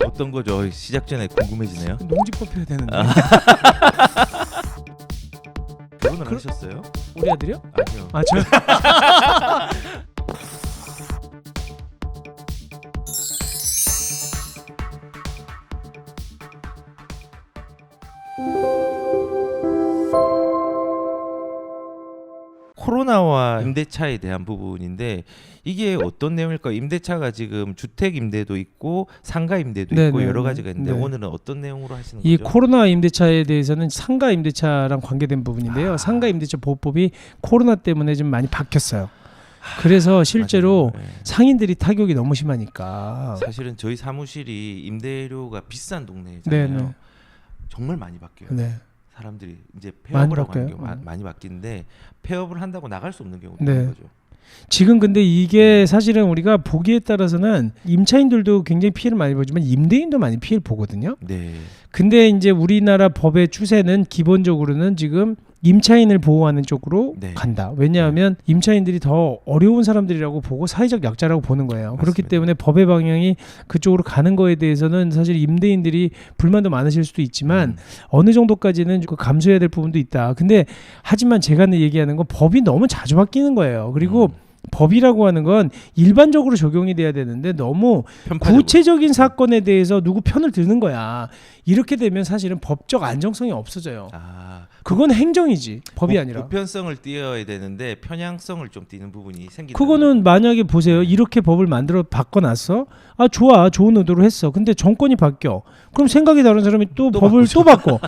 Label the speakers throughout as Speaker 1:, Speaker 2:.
Speaker 1: 어떤 거죠? 시작 전에 궁금해지네요.
Speaker 2: 농지법 해야 되는데.
Speaker 1: 결혼을 하셨어요?
Speaker 2: 우리 아들이요?
Speaker 1: 아니요.
Speaker 2: 아 저.
Speaker 1: 코로나와 임대차에 대한 부분인데 이게 어떤 내용일까요? 임대차가 지금 주택 임대도 있고 상가 임대도 있고
Speaker 2: 네네.
Speaker 1: 여러 가지가 있는데
Speaker 2: 네.
Speaker 1: 오늘은 어떤 내용으로 하시는
Speaker 2: 이
Speaker 1: 거죠?
Speaker 2: 코로나 임대차에 대해서는 상가 임대차랑 관계된 부분인데요. 상가 임대차 보호법이 코로나 때문에 좀 많이 바뀌었어요. 그래서 실제로
Speaker 1: 맞아요. 네.
Speaker 2: 상인들이 타격이 너무 심하니까.
Speaker 1: 사실은 저희 사무실이 임대료가 비싼 동네잖아요.
Speaker 2: 네네.
Speaker 1: 정말 많이 바뀌어요.
Speaker 2: 네.
Speaker 1: 사람들이 이제
Speaker 2: 많이
Speaker 1: 폐업을 하고 하는
Speaker 2: 바뀌어요?
Speaker 1: 경우 많이 바뀌는데 폐업을 한다고 나갈 수 없는 경우도
Speaker 2: 네.
Speaker 1: 있는 거죠.
Speaker 2: 지금 근데 이게 사실은 우리가 보기에 따라서는 임차인들도 굉장히 피해를 많이 보지만 임대인도 많이 피해를 보거든요.
Speaker 1: 네.
Speaker 2: 근데 이제 우리나라 법의 추세는 기본적으로는 지금 임차인을 보호하는 쪽으로
Speaker 1: 네.
Speaker 2: 간다. 왜냐하면 임차인들이 더 어려운 사람들이라고 보고 사회적 약자라고 보는 거예요. 그렇기
Speaker 1: 맞습니다.
Speaker 2: 때문에 법의 방향이 그쪽으로 가는 거에 대해서는 사실 임대인들이 불만도 많으실 수도 있지만 어느 정도까지는 그 감수해야 될 부분도 있다. 근데 하지만 제가 얘기하는 건 법이 너무 자주 바뀌는 거예요. 그리고 법이라고 하는 건 일반적으로 적용이 돼야 되는데 너무
Speaker 1: 편파적으로.
Speaker 2: 구체적인 사건에 대해서 누구 편을 드는 거야. 이렇게 되면 사실은 법적 안정성이 없어져요. 그건 행정이지 법이 아니라.
Speaker 1: 보편성을 띄어야 되는데 편향성을 좀 띄는 부분이 생긴다.
Speaker 2: 그거는 만약에 보세요. 이렇게 법을 만들어 바꿔놨어. 아 좋아, 좋은 의도로 했어. 근데 정권이 바뀌어. 그럼 생각이 다른 사람이 또 법을 또 바꿔.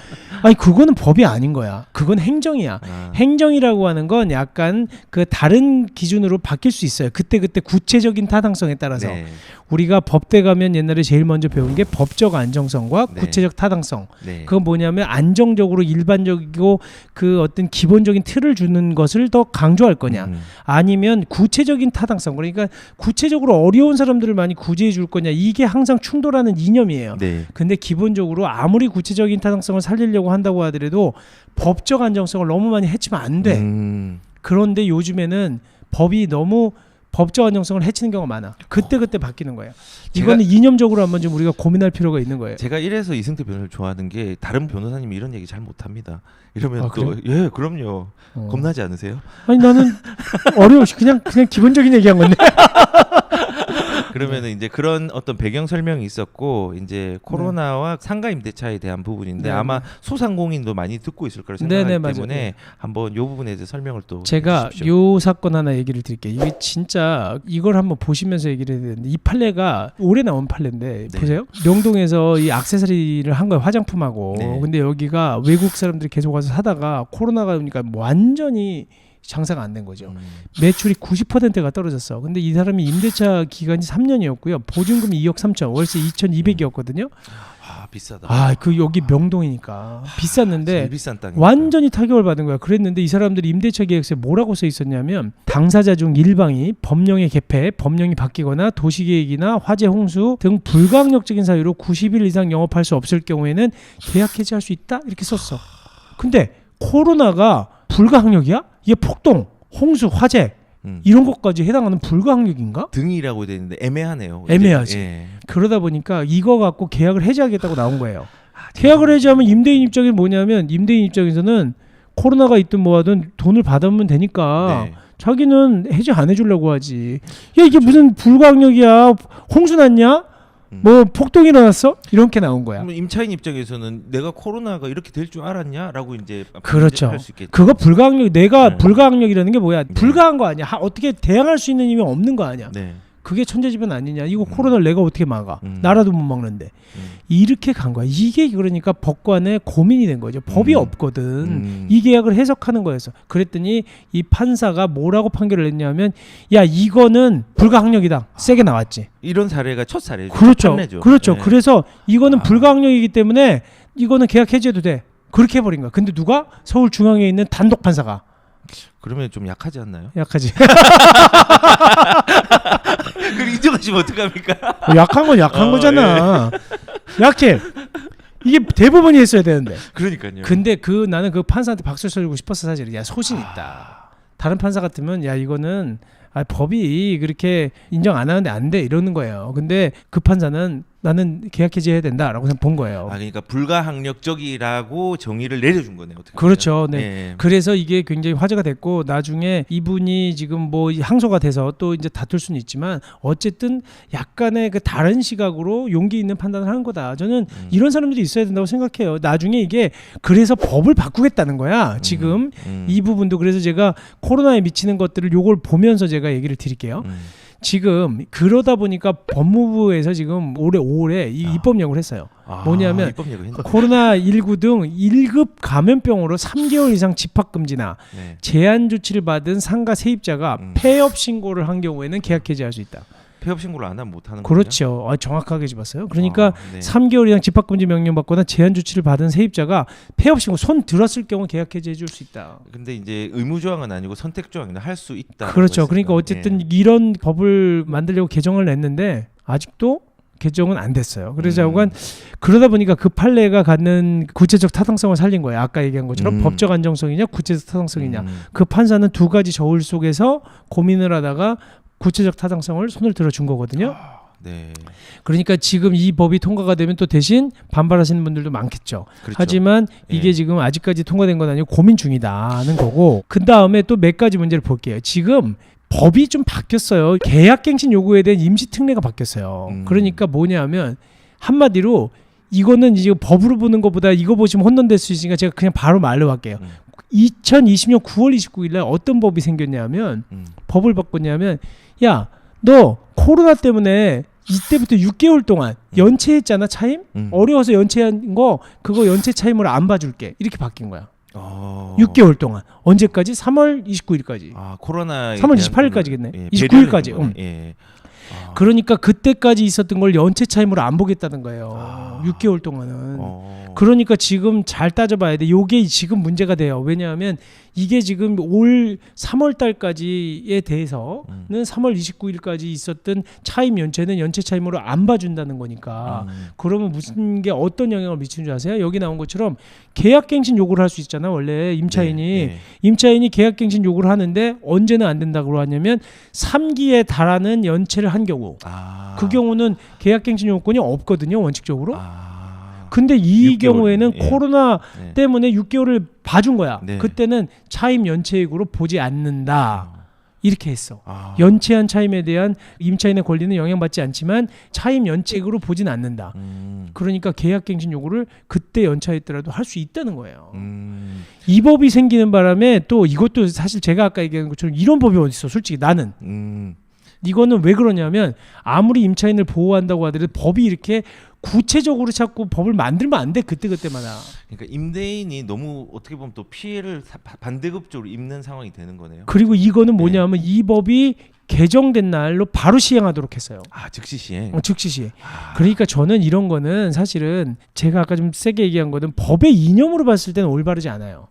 Speaker 2: 아니 그거는 법이 아닌 거야. 그건 행정이야. 행정이라고 하는 건 약간 그 다른 기준으로 바뀔 수 있어요. 그때 구체적인 타당성에 따라서.
Speaker 1: 네.
Speaker 2: 우리가 법대 가면 옛날에 제일 먼저 배운 게 법적 안정성과
Speaker 1: 네.
Speaker 2: 구체적 타당성.
Speaker 1: 네.
Speaker 2: 그건 뭐냐면 안정적으로 일반적이고 그 어떤 기본적인 틀을 주는 것을 더 강조할 거냐, 아니면 구체적인 타당성, 그러니까 구체적으로 어려운 사람들을 많이 구제해 줄 거냐, 이게 항상 충돌하는 이념이에요.
Speaker 1: 네.
Speaker 2: 근데 기본적으로 아무리 구체적인 타당성을 살리려고 한다고 하더라도 법적 안정성을 너무 많이 해치면 안 돼. 그런데 요즘에는 법이 너무 법적 안정성을 해치는 경우가 많아. 그때 바뀌는 거예요. 이거는 이념적으로 한번 좀 우리가 고민할 필요가 있는 거예요.
Speaker 1: 제가 이래서 이승태 변호사를 좋아하는 게 다른 변호사님이 이런 얘기 잘 못합니다. 이러면
Speaker 2: 아,
Speaker 1: 또 예, 그럼요. 겁나지 않으세요?
Speaker 2: 아니 나는 어려워. 그냥 기본적인 얘기한 건데.
Speaker 1: 그러면은 이제 그런 어떤 배경 설명이 있었고 이제 코로나와 상가 임대차에 대한 부분인데
Speaker 2: 네.
Speaker 1: 아마 소상공인도 많이 듣고 있을 거라
Speaker 2: 네,
Speaker 1: 생각하기
Speaker 2: 맞아요.
Speaker 1: 때문에
Speaker 2: 네.
Speaker 1: 한번 요 부분에 대해 설명을 또
Speaker 2: 제가
Speaker 1: 해주십시오.
Speaker 2: 요 사건 하나 얘기를 드릴게요. 이게 진짜 이걸 한번 보시면서 얘기를 해야 되는데, 이 판례가 올해 나온 판례인데
Speaker 1: 네.
Speaker 2: 보세요. 명동에서 이 액세서리를 한 거예요. 화장품하고.
Speaker 1: 네.
Speaker 2: 근데 여기가 외국 사람들이 계속 와서 사다가 코로나가 오니까 완전히 장사가 안 된 거죠. 매출이 90%가 떨어졌어. 근데 이 사람이 임대차 기간이 3년이었고요. 보증금이 2억 3천, 월세 2,200이었거든요.
Speaker 1: 아 비싸다.
Speaker 2: 그 여기 명동이니까 비쌌는데
Speaker 1: 제일 비싼 땅.
Speaker 2: 완전히 타격을 받은 거야. 그랬는데 이 사람들이 임대차 계획서에 뭐라고 써 있었냐면, 당사자 중 일방이 법령의 개폐, 법령이 바뀌거나 도시계획이나 화재, 홍수 등 불가항력적인 사유로 90일 이상 영업할 수 없을 경우에는 계약 해지할 수 있다, 이렇게 썼어. 근데 코로나가 불가항력이야? 이게 폭동, 홍수, 화재 이런 것까지 해당하는 불가항력인가?
Speaker 1: 등이라고 되어 있는데 애매하네요.
Speaker 2: 애매하지.
Speaker 1: 예.
Speaker 2: 그러다 보니까 이거 갖고 계약을 해지하겠다고 나온 거예요. 계약을 해지하면 임대인 입장에서 뭐냐면, 임대인 입장에서는 코로나가 있든 뭐하든 돈을 받으면 되니까
Speaker 1: 네.
Speaker 2: 자기는 해지 안 해주려고 하지. 야 이게 무슨 불가항력이야? 홍수 났냐? 뭐 폭동이 일어났어? 이렇게 나온 거야.
Speaker 1: 그럼 임차인 입장에서는 내가 코로나가 이렇게 될 줄 알았냐라고 이제
Speaker 2: 그렇죠.
Speaker 1: 할 수 있겠죠.
Speaker 2: 그거 불가항력, 내가
Speaker 1: 네.
Speaker 2: 불가항력이라는 게 뭐야? 불가한 거 아니야? 어떻게 대항할 수 있는 힘이 없는 거 아니야?
Speaker 1: 네.
Speaker 2: 그게 천재지변 아니냐? 이거 코로나를 내가 어떻게 막아? 나라도 못 막는데. 이렇게 간 거야. 이게 그러니까 법관의 고민이 된 거죠. 법이 없거든. 이 계약을 해석하는 거였어. 그랬더니 이 판사가 뭐라고 판결을 했냐면, 야 이거는 불가항력이다. 세게 나왔지.
Speaker 1: 이런 사례가 첫 사례죠.
Speaker 2: 그렇죠.
Speaker 1: 판례죠.
Speaker 2: 그렇죠.
Speaker 1: 네.
Speaker 2: 그래서 이거는 불가항력이기 때문에 이거는 계약 해지해도 돼. 그렇게 해버린 거야. 근데 누가? 서울중앙에 있는 단독 판사가.
Speaker 1: 그러면 좀 약하지 않나요?
Speaker 2: 약하지.
Speaker 1: 그걸 인정하시면 어떡합니까?
Speaker 2: 약한 건 약한 거잖아. 약해. 이게 대부분이 했어야 되는데.
Speaker 1: 그러니까요.
Speaker 2: 근데 나는 그 판사한테 박수 쳐주고 싶었어. 사실. 야 소신 있다. 다른 판사 같으면 야 이거는 법이 그렇게 인정 안 하는데 안 돼 이러는 거예요. 근데 그 판사는 나는 계약 해지해야 된다라고 본 거예요.
Speaker 1: 그러니까 불가항력적이라고 정의를 내려준 거네요. 어떻게
Speaker 2: 그렇죠.
Speaker 1: 보면.
Speaker 2: 네.
Speaker 1: 예.
Speaker 2: 그래서 이게 굉장히 화제가 됐고 나중에 이분이 지금 뭐 항소가 돼서 또 이제 다툴 수는 있지만 어쨌든 약간의 그 다른 시각으로 용기 있는 판단을 하는 거다. 저는 이런 사람들이 있어야 된다고 생각해요. 나중에 이게 그래서 법을 바꾸겠다는 거야. 지금 이 부분도 그래서 제가 코로나에 미치는 것들을 요걸 보면서 제가 얘기를 드릴게요. 지금 그러다 보니까 법무부에서 지금 올해 5월에 입법 예고를 했어요. 뭐냐면
Speaker 1: 입법 예고 했나?
Speaker 2: 코로나19 등 1급 감염병으로 3개월 이상 집합금지나
Speaker 1: 네.
Speaker 2: 제한 조치를 받은 상가 세입자가 폐업 신고를 한 경우에는 계약 해지할 수 있다.
Speaker 1: 폐업 신고를 안 하면 못 하는 거예요?
Speaker 2: 그렇죠. 정확하게 집었어요. 그러니까
Speaker 1: 네.
Speaker 2: 3개월 이상 집합금지 명령 받거나 제한 조치를 받은 세입자가 폐업 신고 손 들었을 경우 계약 해지해 줄 수 있다.
Speaker 1: 근데 이제 의무 조항은 아니고 선택 조항이나 할 수 있다.
Speaker 2: 그렇죠. 그러니까 어쨌든 이런 법을 만들려고 개정을 냈는데 아직도 개정은 안 됐어요. 그래서 하여간 그러다 보니까 그 판례가 갖는 구체적 타당성을 살린 거예요. 아까 얘기한 것처럼 법적 안정성이냐 구체적 타당성이냐. 그 판사는 두 가지 저울 속에서 고민을 하다가 구체적 타당성을 손을 들어준 거거든요.
Speaker 1: 네.
Speaker 2: 그러니까 지금 이 법이 통과가 되면 또 대신 반발하시는 분들도 많겠죠.
Speaker 1: 그렇죠.
Speaker 2: 하지만 이게 지금 아직까지 통과된 건 아니고 고민 중이다는 거고 그 다음에 또 몇 가지 문제를 볼게요. 지금 법이 좀 바뀌었어요. 계약갱신 요구에 대한 임시특례가 바뀌었어요. 그러니까 뭐냐면 한마디로 이거는 이제 법으로 보는 것보다 이거 보시면 혼돈될 수 있으니까 제가 그냥 바로 말로 할게요. 2020년 9월 29일 날 어떤 법이 생겼냐면 법을 바꿨냐면 야, 너 코로나 때문에 이때부터 6개월 동안 연체했잖아 차임? 어려워서 연체한 거 그거 연체 차임으로 안 봐줄게. 이렇게 바뀐 거야. 6개월 동안. 언제까지? 3월 29일까지.
Speaker 1: 코로나
Speaker 2: 3월 28일까지겠네.
Speaker 1: 예,
Speaker 2: 29일까지.
Speaker 1: 예.
Speaker 2: 그러니까 그때까지 있었던 걸 연체 차임으로 안 보겠다는 거예요. 6개월 동안은. 그러니까 지금 잘 따져봐야 돼. 요게 지금 문제가 돼요. 왜냐하면 이게 지금 올 3월 달까지에 대해서는 3월 29일까지 있었던 차임 연체는 연체 차임으로 안 봐준다는 거니까 그러면 무슨 게 어떤 영향을 미치는 줄 아세요? 여기 나온 것처럼 계약갱신 요구를 할 수 있잖아. 원래 임차인이 임차인이 계약갱신 요구를 하는데 언제는 안 된다고 하냐면 3기에 달하는 연체를 한 경우 그 경우는 계약갱신 요건이 없거든요. 원칙적으로. 근데 이
Speaker 1: 6개월,
Speaker 2: 경우에는 코로나 때문에 6개월을 봐준 거야.
Speaker 1: 네.
Speaker 2: 그때는 차임 연체액으로 보지 않는다. 이렇게 했어. 연체한 차임에 대한 임차인의 권리는 영향받지 않지만 차임 연체액으로 보진 않는다. 그러니까 계약갱신 요구를 그때 연차했더라도 할 수 있다는 거예요. 이 법이 생기는 바람에 또 이것도 사실 제가 아까 얘기한 것처럼 이런 법이 어디 있어. 솔직히 나는. 이거는 왜 그러냐면 아무리 임차인을 보호한다고 하더라도 법이 이렇게 구체적으로 자꾸 법을 만들면 안 돼. 그때마다.
Speaker 1: 그러니까 임대인이 너무 어떻게 보면 또 피해를 반대급적으로 입는 상황이 되는 거네요.
Speaker 2: 그리고 이거는 뭐냐면 이 법이 개정된 날로 바로 시행하도록 했어요.
Speaker 1: 즉시 시행.
Speaker 2: 즉시 시행. 그러니까 저는 이런 거는 사실은 제가 아까 좀 세게 얘기한 거는 법의 이념으로 봤을 때는 올바르지 않아요.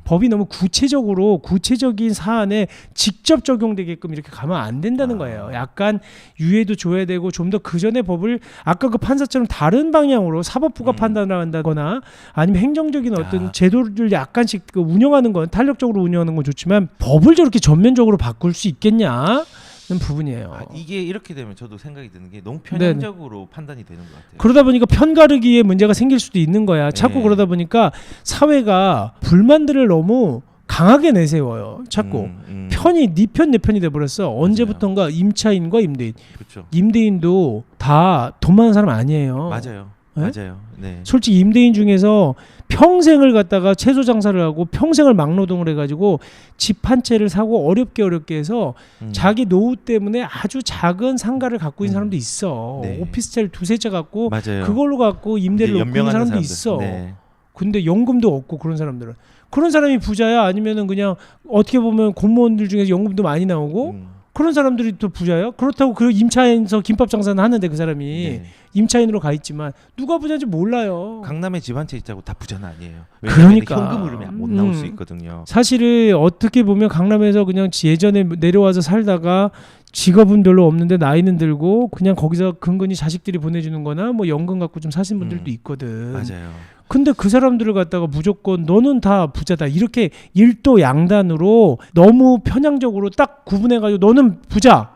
Speaker 2: 법이 너무 구체적인 사안에 직접 적용되게끔 이렇게 가면 안 된다는 거예요. 약간 유예도 줘야 되고 좀 더 그 전에 법을 아까 그 판사처럼 다른 방향으로 사법부가 판단을 한다거나 아니면 행정적인 어떤 제도를 약간씩 운영하는 건 탄력적으로 운영하는 건 좋지만 법을 저렇게 전면적으로 바꿀 수 있겠냐? 는 부분이에요.
Speaker 1: 이게 이렇게 되면 저도 생각이 드는 게 너무 편향적으로 판단이 되는 것 같아요.
Speaker 2: 그러다 보니까 편가르기에 문제가 생길 수도 있는 거야. 자꾸 그러다 보니까 사회가 불만들을 너무 강하게 내세워요. 자꾸 편이 네 편 내 편이 돼버렸어. 언제부턴가 임차인과 임대인.
Speaker 1: 그렇죠.
Speaker 2: 임대인도 다 돈 많은 사람 아니에요.
Speaker 1: 맞아요.
Speaker 2: 네?
Speaker 1: 맞아요. 네.
Speaker 2: 솔직히 임대인 중에서 평생을 갖다가 채소 장사를 하고 평생을 막노동을 해가지고 집 한 채를 사고 어렵게 해서 자기 노후 때문에 아주 작은 상가를 갖고 있는 사람도 있어.
Speaker 1: 네.
Speaker 2: 오피스텔 두세 채 갖고
Speaker 1: 맞아요.
Speaker 2: 그걸로 갖고 임대를 놓고 있는 사람도 있어.
Speaker 1: 네.
Speaker 2: 근데 연금도 없고 그런 사람들은. 그런 사람이 부자야? 아니면은 그냥 어떻게 보면 공무원들 중에서 연금도 많이 나오고 그런 사람들이 또 부자예요? 그렇다고 그 임차인에서 김밥 장사는 하는데 그 사람이 임차인으로 가 있지만 누가 부자인지 몰라요.
Speaker 1: 강남에 집 한 채 있자고 다 부자는 아니에요.
Speaker 2: 그러니까
Speaker 1: 현금 흐름이 못 나올 수 있거든요.
Speaker 2: 사실 어떻게 보면 강남에서 그냥 예전에 내려와서 살다가 직업은 별로 없는데 나이는 들고 그냥 거기서 근근히 자식들이 보내주는 거나 뭐 연금 갖고 좀 사신 분들도 있거든.
Speaker 1: 맞아요.
Speaker 2: 근데 그 사람들을 갖다가 무조건 너는 다 부자다 이렇게 일도 양단으로 너무 편향적으로 딱 구분해가지고 너는 부자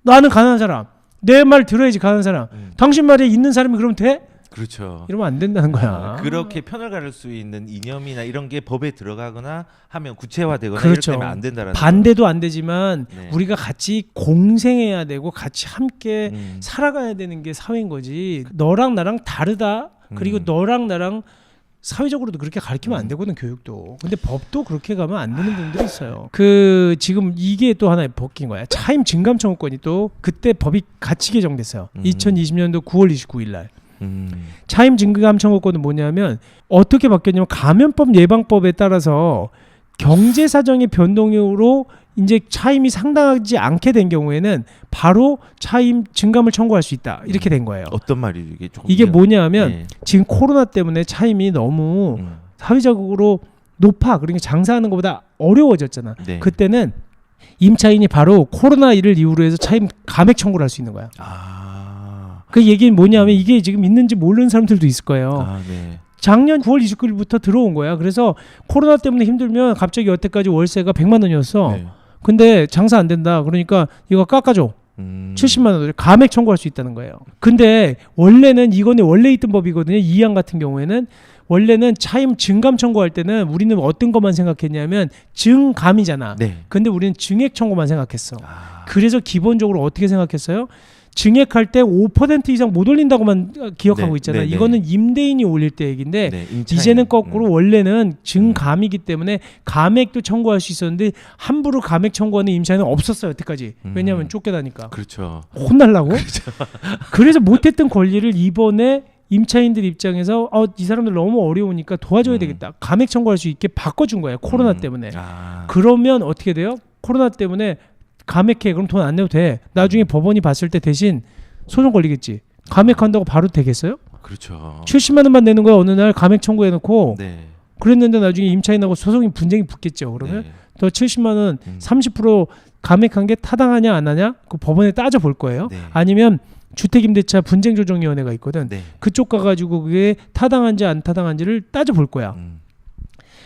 Speaker 2: 나는 가난한 사람 내 말 들어야지 가는 사람. 당신 말에 있는 사람이 그러면 돼?
Speaker 1: 그렇죠.
Speaker 2: 이러면 안 된다는 거야.
Speaker 1: 그렇게 편을 가를 수 있는 이념이나 이런 게 법에 들어가거나 하면 구체화되거나
Speaker 2: 그렇죠.
Speaker 1: 이렇게 되면 안 된다라는
Speaker 2: 반대도 안 되지만
Speaker 1: 네.
Speaker 2: 우리가 같이 공생해야 되고 같이 함께 살아가야 되는 게 사회인 거지. 너랑 나랑 다르다. 그리고 너랑 나랑 사회적으로도 그렇게 가르치면 안 되거든, 교육도. 근데 법도 그렇게 가면 안 되는 분들이 있어요. 그 지금 이게 또 하나의 바뀐 거야. 차임 증감 청구권이 또 그때 법이 같이 개정됐어요. 2020년도 9월 29일 날. 차임 증감 청구권은 뭐냐면 어떻게 바뀌었냐면 감염법 예방법에 따라서 경제 사정의 변동으로 이제 차임이 상당하지 않게 된 경우에는 바로 차임 증감을 청구할 수 있다. 이렇게 된 거예요.
Speaker 1: 어떤 말이죠 이게?
Speaker 2: 이게 뭐냐면
Speaker 1: 네.
Speaker 2: 지금 코로나 때문에 차임이 너무 사회적으로 높아. 그러니까 장사하는 것보다 어려워졌잖아.
Speaker 1: 네.
Speaker 2: 그때는 임차인이 바로 코로나1을 이유로 해서 차임 감액 청구를 할 수 있는 거야. 그 얘기는 뭐냐면 이게 지금 있는지 모르는 사람들도 있을 거예요.
Speaker 1: 네.
Speaker 2: 작년 9월 29일부터 들어온 거야. 그래서 코로나 때문에 힘들면 갑자기 여태까지 월세가 100만 원이었어.
Speaker 1: 네.
Speaker 2: 근데 장사 안 된다. 그러니까 이거 깎아줘. 70만 원을 감액 청구할 수 있다는 거예요. 근데 원래는 이거는 원래 있던 법이거든요. 이 안 같은 경우에는 원래는 차임 증감 청구할 때는 우리는 어떤 것만 생각했냐면 증감이잖아.
Speaker 1: 네.
Speaker 2: 근데 우리는 증액 청구만 생각했어. 그래서 기본적으로 어떻게 생각했어요? 증액할 때 5% 이상 못 올린다고만 기억하고
Speaker 1: 네,
Speaker 2: 있잖아요.
Speaker 1: 네, 네.
Speaker 2: 이거는 임대인이 올릴 때 얘기인데
Speaker 1: 네, 임차인.
Speaker 2: 이제는 거꾸로 원래는 증감이기 때문에 감액도 청구할 수 있었는데 함부로 감액 청구하는 임차인은 없었어요. 여태까지. 왜냐하면 쫓겨나니까.
Speaker 1: 그렇죠.
Speaker 2: 혼날라고. 그래서 못했던 권리를 이번에 임차인들 입장에서 이 사람들 너무 어려우니까 도와줘야 되겠다. 감액 청구할 수 있게 바꿔준 거예요. 코로나 때문에. 그러면 어떻게 돼요? 코로나 때문에 감액해. 그럼 돈 안 내도 돼. 나중에 법원이 봤을 때 대신 소송 걸리겠지. 감액한다고 바로 되겠어요?
Speaker 1: 그렇죠.
Speaker 2: 70만 원만 내는 거야. 어느 날 감액 청구해놓고
Speaker 1: 네.
Speaker 2: 그랬는데 나중에 임차인하고 소송이 분쟁이 붙겠죠. 그러면
Speaker 1: 네.
Speaker 2: 더 70만 원 30% 감액한 게 타당하냐 안 하냐 그 법원에 따져 볼 거예요.
Speaker 1: 네.
Speaker 2: 아니면 주택임대차 분쟁조정위원회가 있거든.
Speaker 1: 네.
Speaker 2: 그쪽 가가지고 그게 타당한지 안 타당한지를 따져 볼 거야.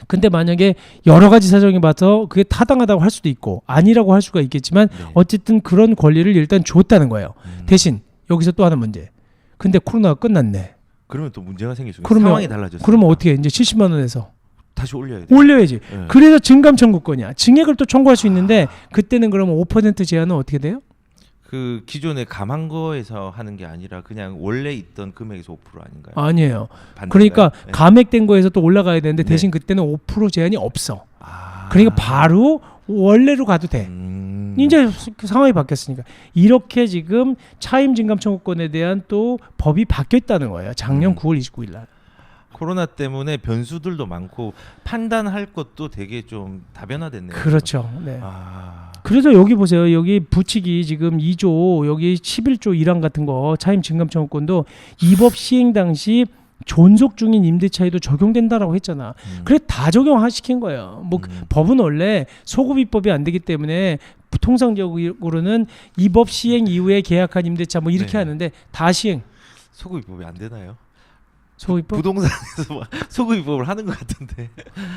Speaker 2: 근데 만약에 여러 가지 사정이 봐서 그게 타당하다고 할 수도 있고 아니라고 할 수가 있겠지만
Speaker 1: 네.
Speaker 2: 어쨌든 그런 권리를 일단 줬다는 거예요. 대신 여기서 또 하나 문제. 근데 코로나가 끝났네.
Speaker 1: 그러면 또 문제가 생길 수 있어요.
Speaker 2: 그러면-
Speaker 1: 상황이 달라졌어요.
Speaker 2: 그러면 어떻게 해? 이제 70만 원에서
Speaker 1: 다시 올려야 돼.
Speaker 2: 올려야지.
Speaker 1: 네.
Speaker 2: 그래서 증감 청구권이야. 증액을 또 청구할 수 있는데 그때는 그러면 5% 제한은 어떻게 돼요?
Speaker 1: 그 기존에 감한 거에서 하는 게 아니라 그냥 원래 있던 금액에서 5% 아닌가요?
Speaker 2: 아니에요.
Speaker 1: 반대인가요?
Speaker 2: 그러니까
Speaker 1: 네.
Speaker 2: 감액된 거에서 또 올라가야 되는데
Speaker 1: 네.
Speaker 2: 대신 그때는 5% 제한이 없어.
Speaker 1: 아.
Speaker 2: 그러니까 바로 원래로 가도 돼. 이제 상황이 바뀌었으니까 이렇게 지금 차임 증감 청구권에 대한 또 법이 바뀌었다는 거예요. 작년 9월 29일 날.
Speaker 1: 코로나 때문에 변수들도 많고 판단할 것도 되게 좀 다변화됐네요.
Speaker 2: 그렇죠. 네.
Speaker 1: 아.
Speaker 2: 그래서 여기 보세요. 여기 부칙이 지금 2조 여기 11조 1항 같은 거 차임 증감 청구권도 이 법 시행 당시 존속 중인 임대차에도 적용된다라고 했잖아. 그래 다 적용시킨 거예요. 뭐 법은 원래 소급입법이 안 되기 때문에 통상적으로는 이 법 시행 이후에 계약한 임대차 뭐 이렇게
Speaker 1: 네.
Speaker 2: 하는데 다 시행.
Speaker 1: 소급입법이 안 되나요?
Speaker 2: 소급입법?
Speaker 1: 부동산에서 막 소급입법을 하는 것 같은데.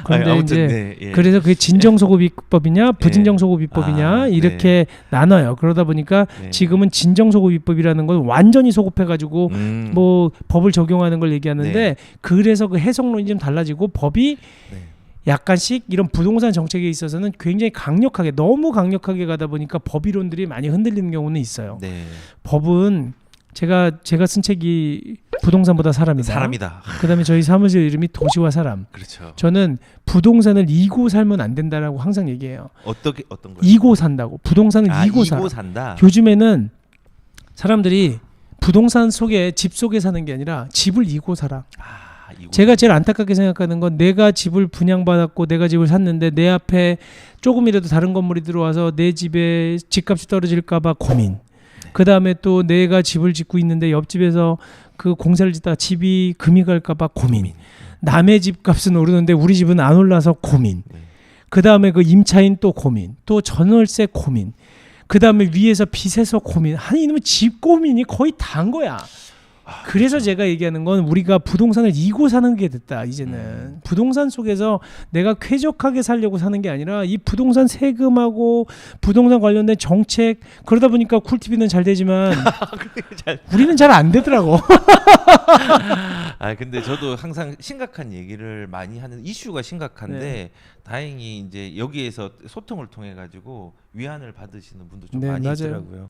Speaker 2: 그런데
Speaker 1: 아무튼
Speaker 2: 이제
Speaker 1: 네, 예.
Speaker 2: 그래서 그게 진정 소급입법이냐 부진정 소급입법이냐
Speaker 1: 아,
Speaker 2: 이렇게 나눠요. 그러다 보니까
Speaker 1: 네.
Speaker 2: 지금은 진정 소급입법이라는 건 완전히 소급해가지고 뭐 법을 적용하는 걸 얘기하는데
Speaker 1: 네.
Speaker 2: 그래서 그 해석론이 좀 달라지고 법이
Speaker 1: 네.
Speaker 2: 약간씩 이런 부동산 정책에 있어서는 굉장히 강력하게 너무 강력하게 가다 보니까 법이론들이 많이 흔들리는 경우는 있어요.
Speaker 1: 네.
Speaker 2: 법은 제가 쓴 책이 부동산보다 사람이다.
Speaker 1: 사람이다.
Speaker 2: 그다음에 저희 사무실 이름이 도시와 사람.
Speaker 1: 그렇죠.
Speaker 2: 저는 부동산을 이고 살면 안 된다라고 항상 얘기해요.
Speaker 1: 어떤 거요?
Speaker 2: 이고 산다고. 부동산을 이고 살아.
Speaker 1: 산다.
Speaker 2: 요즘에는 사람들이 부동산 속에 집 속에 사는 게 아니라 집을 이고 살아. 제가 제일 안타깝게 생각하는 건 내가 집을 분양받았고 내가 집을 샀는데 내 앞에 조금이라도 다른 건물이 들어와서 내 집에 집값이 떨어질까 봐 고민. 그 다음에 또 내가 집을 짓고 있는데 옆집에서 그 공사를 짓다가 집이 금이 갈까 봐 고민. 남의 집값은 오르는데 우리 집은 안 올라서 고민. 그 다음에 그 임차인 또 고민. 또 전월세 고민. 그 다음에 위에서 빚에서 고민. 아니 이놈의 집 고민이 거의 다인 거야. 그래서
Speaker 1: 그렇죠.
Speaker 2: 제가 얘기하는 건 우리가 부동산을 이고 사는 게 됐다. 이제는 부동산 속에서 내가 쾌적하게 살려고 사는 게 아니라 이 부동산 세금하고 부동산 관련된 정책 그러다 보니까 쿨TV는 잘 되지만 우리는 잘 안 되더라고.
Speaker 1: 근데 저도 항상 심각한 얘기를 많이 하는 이슈가 심각한데
Speaker 2: 네.
Speaker 1: 다행히 이제 여기에서 소통을 통해 가지고 위안을 받으시는 분도 좀
Speaker 2: 네,
Speaker 1: 많이
Speaker 2: 맞아요.
Speaker 1: 있더라고요.